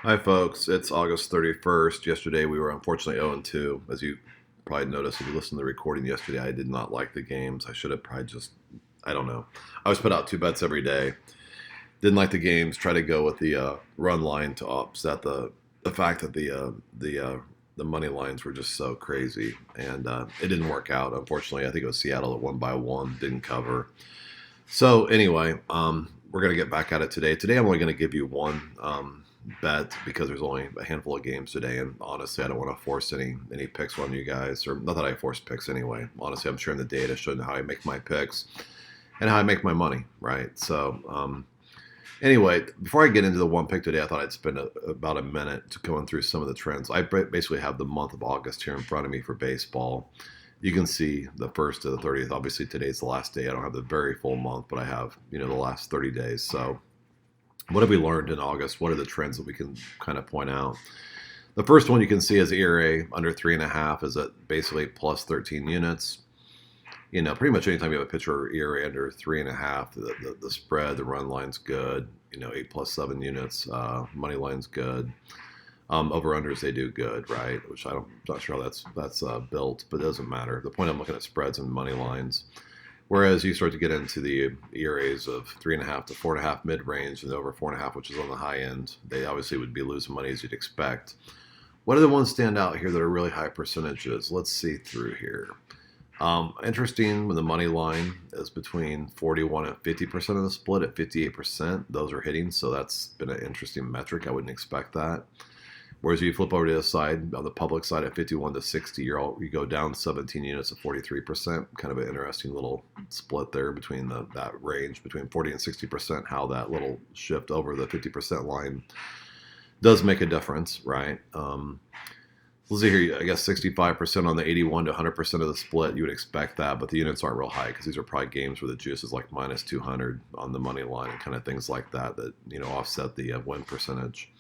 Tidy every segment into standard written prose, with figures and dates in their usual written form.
Hi, folks. It's August 31st. Yesterday, we were unfortunately 0-2. As you probably noticed if you listened to the recording yesterday, I did not like the games. I should have probably I don't know. I always put out two bets every day. Didn't like the games. Try to go with the run line to offset the fact that the money lines were just so crazy, and it didn't work out. Unfortunately, I think it was Seattle that won by one, didn't cover. So anyway, we're gonna get back at it today. Today, I'm only gonna give you one bet because there's only a handful of games today, and honestly, I don't want to force any picks on you guys, or not that I force picks anyway. Honestly, I'm sharing the data, showing how I make my picks and how I make my money, right? So anyway, before I get into the one pick today, I thought I'd spend about a minute to going through some of the trends. I basically have the month of August here in front of me for baseball. You can see the 1st to the 30th. Obviously, today's the last day. I don't have the very full month, but I have the last 30 days. So what have we learned in August? What are the trends that we can kind of point out? The first one you can see is ERA under 3.5 is at basically plus 13 units. Pretty much anytime you have a pitcher ERA under 3.5, the spread, the run line's good. 8+7 units, money line's good. Over unders they do good, right? Which I'm not sure how that's built, but it doesn't matter. The point I'm looking at spreads and money lines. Whereas you start to get into the ERAs of 3.5 to 4.5 mid range and over 4.5, which is on the high end, they obviously would be losing money as you'd expect. What are the ones stand out here that are really high percentages? Let's see through here. Interesting when the money line is between 41 and 50% of the split at 58%. Those are hitting, so that's been an interesting metric. I wouldn't expect that. Whereas if you flip over to the side, on the public side at 51 to 60, you go down 17 units at 43%. Kind of an interesting little split there between that range between 40 and 60%, how that little shift over the 50% line does make a difference, right? Let's see here, I guess 65% on the 81 to 100% of the split, you would expect that, but the units aren't real high because these are probably games where the juice is like minus 200 on the money line and kind of things like that offset the win percentage.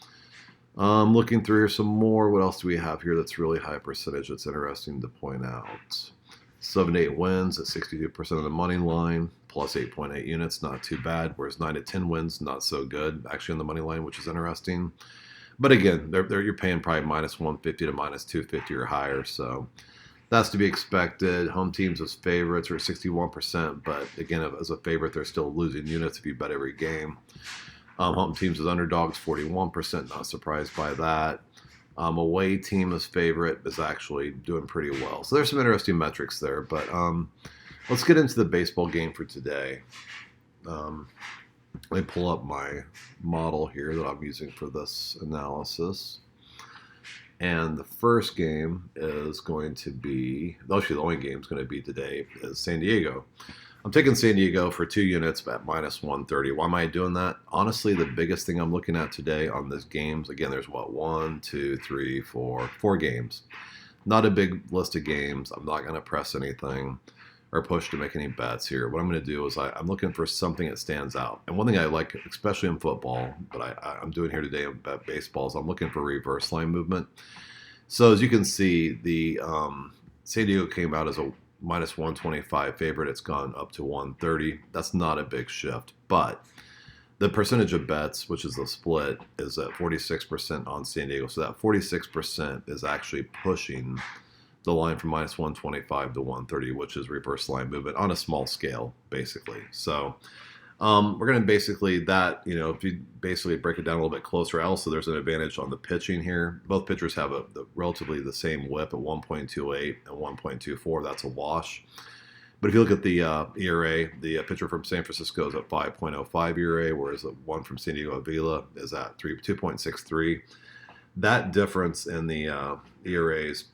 Looking through here some more. What else do we have here that's really high percentage that's interesting to point out? 7 to 8 wins at 62% of the money line, plus 8.8 units, not too bad. Whereas 9 to 10 wins, not so good, actually on the money line, which is interesting. But again, you're paying probably minus 150 to minus 250 or higher, so that's to be expected. Home teams as favorites are 61%, but again, as a favorite, they're still losing units if you bet every game. Home teams as underdogs, 41%, not surprised by that. Away team as favorite is actually doing pretty well. So there's some interesting metrics there, but let's get into the baseball game for today. Let me pull up my model here that I'm using for this analysis. And the first game is going to be, actually the only game is going to be today, is San Diego. I'm taking San Diego for 2 units at minus 130. Why am I doing that? Honestly, the biggest thing I'm looking at today on these games, again, there's 1, 2, 3, 4 games. Not a big list of games. I'm not going to press anything or push to make any bets here. What I'm going to do is I'm looking for something that stands out. And one thing I like, especially in football, but I'm doing here today about baseball, is I'm looking for reverse line movement. So as you can see, the San Diego came out as a minus 125 favorite. It's gone up to 130. That's not a big shift, but the percentage of bets, which is the split, is at 46% on San Diego. So that 46% is actually pushing the line from minus 125 to 130, which is reverse line movement on a small scale, basically. So we're going to basically if you basically break it down a little bit closer, also there's an advantage on the pitching here. Both pitchers have relatively the same whip at 1.28 and 1.24. That's a wash. But if you look at the ERA, the pitcher from San Francisco is at 5.05 ERA, whereas the one from San Diego Avila is at 2.63. That difference in the ERAs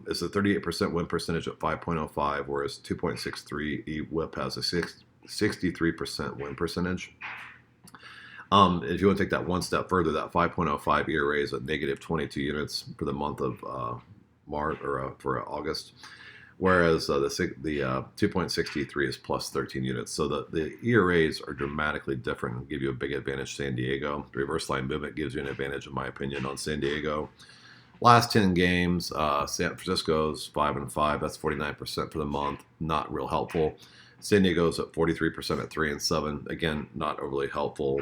is a 38% win percentage at 5.05, whereas 2.63 whip has a 63% win percentage. If you want to take that one step further, that 5.05 ERA is a negative 22 units for the month of March or for August, whereas the 2.63 is plus 13 units. So the ERAs are dramatically different and give you a big advantage. San Diego, the reverse line movement gives you an advantage, in my opinion, on San Diego. Last 10 games, San Francisco's 5-5. That's 49% for the month. Not real helpful. San Diego's at 43% at 3-7. Again, not overly helpful.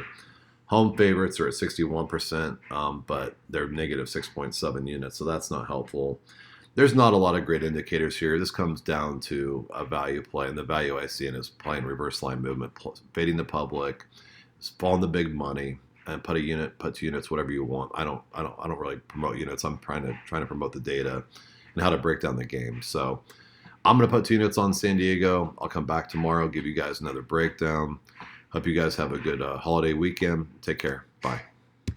Home favorites are at 61%, but they're negative 6.7 units, so that's not helpful. There's not a lot of great indicators here. This comes down to a value play, and the value I see in is playing reverse line movement, fading the public, following the big money, and put 2 units, whatever you want. I don't really promote units. I'm trying to promote the data and how to break down the game. So I'm going to put 2 units on San Diego. I'll come back tomorrow, give you guys another breakdown. Hope you guys have a good holiday weekend. Take care. Bye.